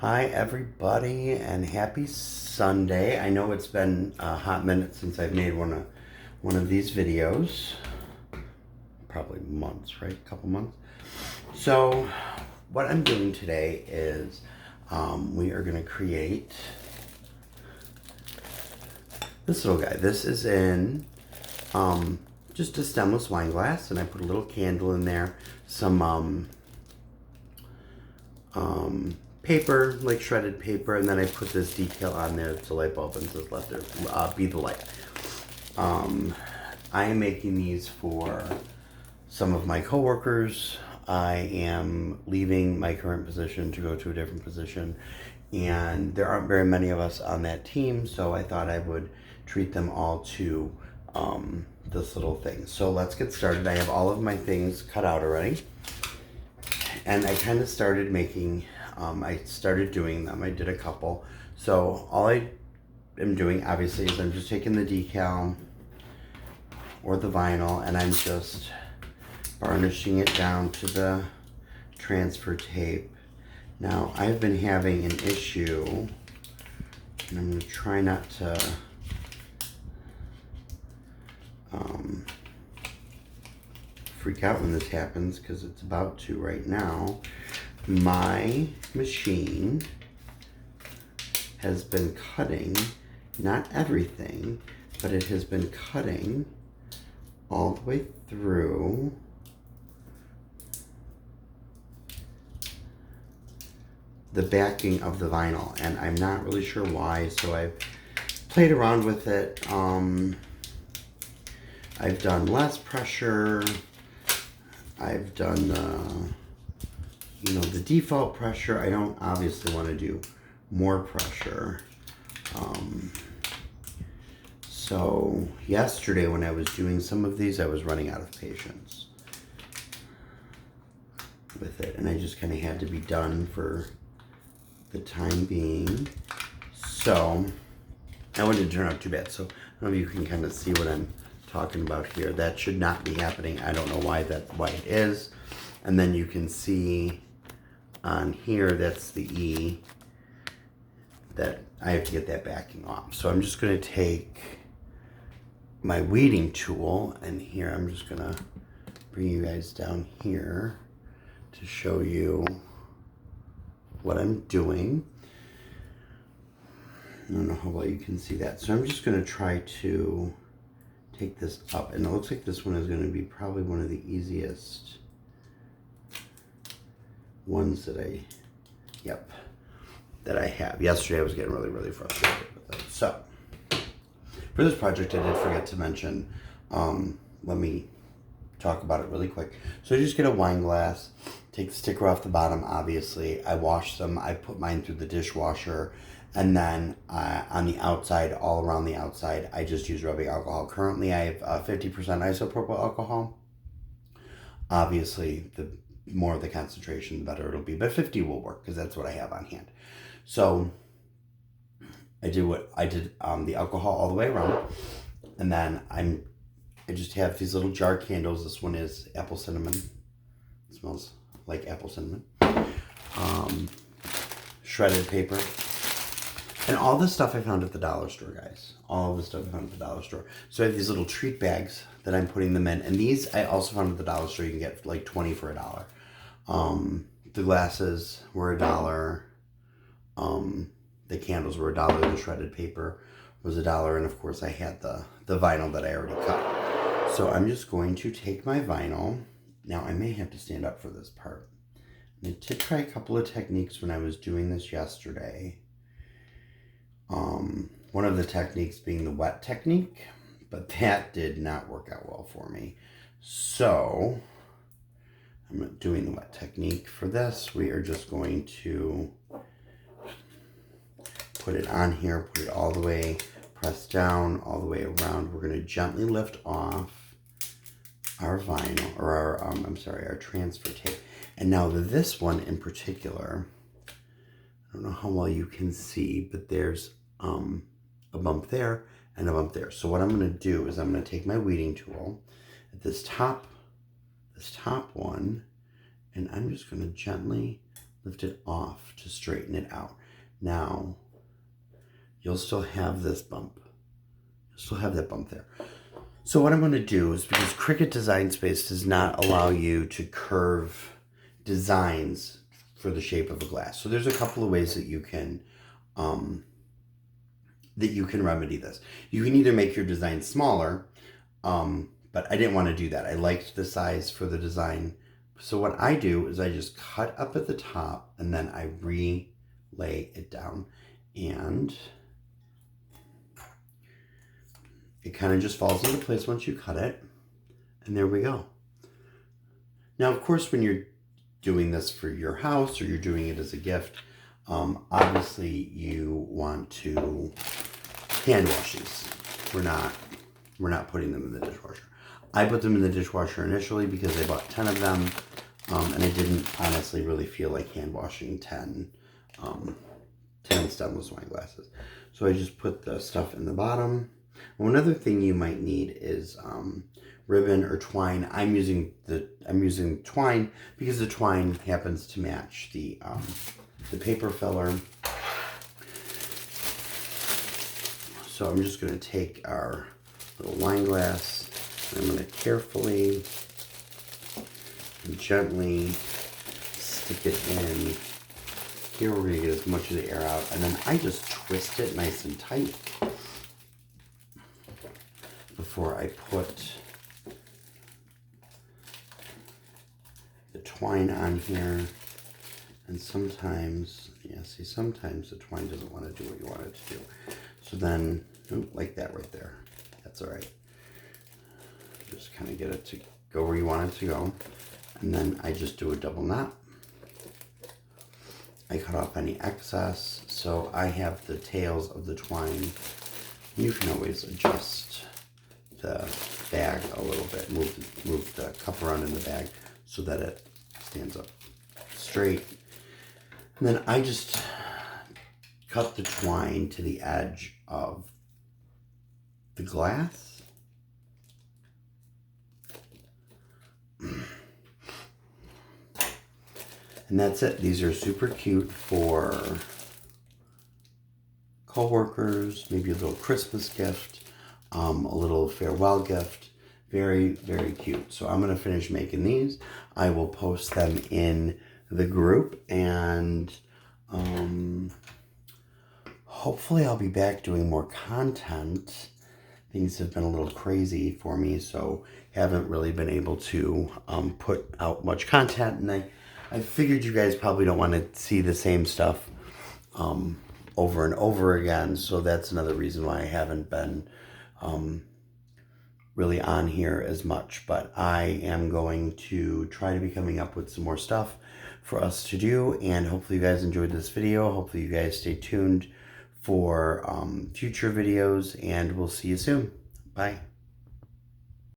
Hi, everybody, and happy Sunday. I know it's been a hot minute since I've made one of these videos. Probably months, right? A couple months. So, what I'm doing today is we are going to create this little guy. This is in just a stemless wine glass, and I put a little candle in there, some paper, like shredded paper, and then I put this detail on there. It's a light bulb and says let there be the light. I am making these for some of my coworkers. I am leaving my current position to go to a different position, and there aren't very many of us on that team, so I thought I would treat them all to this little thing. So let's get started. I have all of my things cut out already, and I kind of started making, I started doing them. I did a couple. So all I am doing, obviously, is I'm just taking the decal or the vinyl, and I'm just varnishing it down to the transfer tape. Now, I've been having an issue, and I'm going to try not to freak out when this happens, because it's about to right now. My machine has been cutting, not everything, but it has been cutting all the way through the backing of the vinyl, and I'm not really sure why, so I've played around with it. I've done less pressure. I've done the default pressure. I don't obviously want to do more pressure. So yesterday when I was doing some of these, I was running out of patience with it, and I just kind of had to be done for the time being. So I wanted to turn out too bad. So I don't know if you can kind of see what I'm talking about here. That should not be happening. I don't know why it is. And then you can see on here, that's the E, that I have to get that backing off. So I'm just going to take my weeding tool, and here I'm just going to bring you guys down here to show you what I'm doing. I don't know how well you can see that. So I'm just going to try to take this up, and it looks like this one is going to be probably one of the easiest ones that I have. Yesterday I was getting really frustrated with it. So for this project, I did forget to mention, let me talk about it really quick. So you just get a wine glass, take the sticker off the bottom, obviously. I wash them. I put mine through the dishwasher, and then on the outside, all around the outside, I just use rubbing alcohol. Currently, I have 50% isopropyl alcohol. Obviously, the more the concentration, the better it'll be, but 50 will work because that's what I have on hand. So I did the alcohol all the way around, and then I just have these little jar candles. This one is apple cinnamon. It smells like apple cinnamon. Shredded paper. And all this stuff I found at the dollar store, guys. All of the stuff I found at the dollar store. So I have these little treat bags that I'm putting them in. And these I also found at the dollar store. You can get like 20 for $1. The glasses were $1. The candles were $1. The shredded paper was $1. And of course I had the vinyl that I already cut. So I'm just going to take my vinyl. Now I may have to stand up for this part. I did try a couple of techniques when I was doing this yesterday. One of the techniques being the wet technique, but that did not work out well for me. So I'm not doing the wet technique. For this, we are just going to put it on here, put it all the way, press down all the way around. We're going to gently lift off our vinyl, or our transfer tape. And now this one in particular, I don't know how well you can see, but there's a bump there and a bump there. So what I'm going to do is I'm going to take my weeding tool at this top one, and I'm just going to gently lift it off to straighten it out. Now, you'll still have this bump. You'll still have that bump there. So what I'm going to do is, because Cricut Design Space does not allow you to curve designs for the shape of a glass. So there's a couple of ways that you can remedy this. You can either make your design smaller, but I didn't want to do that. I liked the size for the design. So what I do is I just cut up at the top and then I relay it down, and it kind of just falls into place once you cut it. And there we go. Now, of course, when you're doing this for your house or you're doing it as a gift, obviously you want to hand wash these. We're not putting them in the dishwasher. I put them in the dishwasher initially because I bought 10 of them, and I didn't honestly really feel like hand washing 10 stemless wine glasses. So I just put the stuff in the bottom. One other thing you might need is ribbon or twine. I'm using twine because the twine happens to match the paper filler. So I'm just going to take our little wine glass and I'm going to carefully and gently stick it in. Here we're going to get as much of the air out, and then I just twist it nice and tight before I put the twine on here. And sometimes, sometimes the twine doesn't want to do what you want it to do. So then, like that right there. That's all right. Just kind of get it to go where you want it to go. And then I just do a double knot. I cut off any excess. So I have the tails of the twine. You can always adjust the bag a little bit. Move the cup around in the bag so that it stands up straight. And then I just cut the twine to the edge of the glass. And that's it. These are super cute for coworkers, maybe a little Christmas gift, a little farewell gift. Very, very cute. So I'm going to finish making these. I will post them in the group, and hopefully I'll be back doing more content. Things have been a little crazy for me, so haven't really been able to put out much content, and I figured you guys probably don't want to see the same stuff over and over again, so that's another reason why I haven't been really on here as much. But I am going to try to be coming up with some more stuff for us to do, and hopefully you guys enjoyed this video. Hopefully you guys stay tuned for future videos, and we'll see you soon. Bye.